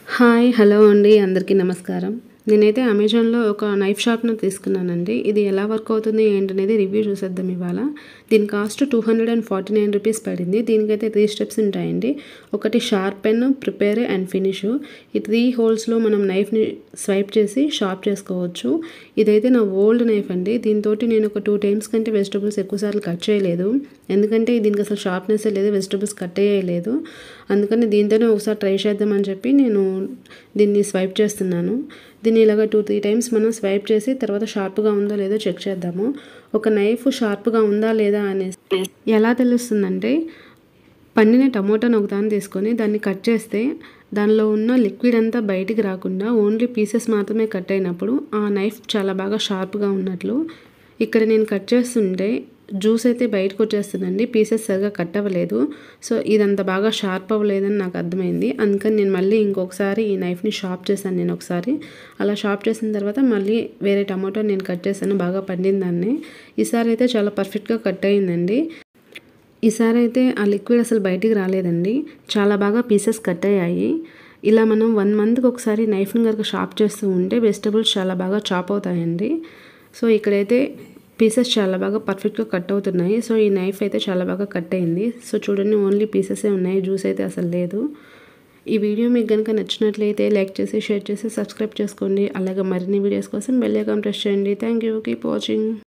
Hi hello అండి అందరికీ నమస్కారం. నేనైతే అమెజాన్‌లో ఒక నైఫ్ షార్ప్‌నర్ తీసుకున్నానండి. ఇది ఎలా వర్క్ అవుతుంది ఏంటనేది రివ్యూ చూసేద్దాం ఇవాళ. దీని కాస్ట్ రూ. 249 పడింది. దీనికైతే 3 స్టెప్స్ ఉంటాయండి. ఒకటి షార్పెన్, ప్రిపేర్ అండ్ ఫినిష్. ఈ 3 హోల్స్‌లో మనం నైఫ్‌ని స్వైప్ చేసి షార్ప్ చేసుకోవచ్చు. ఇదైతే నా ఓల్డ్ నైఫ్ అండి. దీనితోటి నేను ఒక 2 టైమ్స్ కంటే వెజిటబుల్స్ ఎక్కువ సార్లు కట్ చేయలేదు. ఎందుకంటే దీనికి అసలు షార్ప్‌నెస్సే లేదు. వెజిటబుల్స్ కట్ అయ్యేయలేదు. అందుకని దీంతోనే ఒకసారి ట్రై చేద్దామని చెప్పి నేను దీన్ని స్వైప్ చేస్తున్నాను. దీన్ని ఇలాగ 2-3 టైమ్స్ మనం స్వైప్ చేసి తర్వాత షార్ప్‌గా ఉందో లేదో చెక్ చేద్దాము. ఒక నైఫ్ షార్ప్‌గా ఉందా లేదా అనేసి ఎలా తెలుస్తుందంటే, పండిన టమోటాను ఒకదాన్ని తీసుకొని దాన్ని కట్ చేస్తే దానిలో ఉన్న లిక్విడ్ అంతా బయటికి రాకుండా ఓన్లీ పీసెస్ మాత్రమే కట్ అయినప్పుడు ఆ నైఫ్ చాలా బాగా షార్ప్‌గా ఉన్నట్లు. ఇక్కడ నేను కట్ చేస్తుంటే జ్యూస్ అయితే బయటకు వచ్చేస్తుందండి. పీసెస్ సరిగ్గా కట్ అవ్వలేదు. సో ఇదంత బాగా షార్ప్ అవ్వలేదని నాకు అర్థమైంది. అందుకని నేను మళ్ళీ ఇంకొకసారి ఈ నైఫ్‌ని షార్ప్ చేశాను నేను ఒకసారి. అలా షార్ప్ చేసిన తర్వాత మళ్ళీ వేరే టమాటో నేను కట్ చేశాను బాగా పండిన దాన్ని. ఈసారి అయితే చాలా పర్ఫెక్ట్‌గా కట్ అయిందండి. ఈసారి అయితే ఆ లిక్విడ్ అసలు బయటికి రాలేదండి. చాలా బాగా పీసెస్ కట్ అయ్యాయి. ఇలా మనం 1 మంత్‌కి ఒకసారి నైఫ్‌ని గనుక షార్ప్ చేస్తూ ఉంటే వెజిటబుల్స్ చాలా బాగా చాప్ అవుతాయండి. సో ఇక్కడైతే పీసెస్ చాలా బాగా పర్ఫెక్ట్‌గా కట్ అవుతున్నాయి. సో ఈ నైఫ్ అయితే చాలా బాగా కట్ అయింది. సో చూడండి ఓన్లీ పీసెసే ఉన్నాయి. జ్యూస్ అయితే అసలు లేదు. ఈ వీడియో మీకు గనుక నచ్చినట్లయితే లైక్ చేసి, షేర్ చేసి, సబ్స్క్రైబ్ చేసుకోండి. అలాగే మరిన్ని వీడియోస్ కోసం బెల్ ఐకాన్ ప్రెస్ చేయండి. Thank you. Keep watching.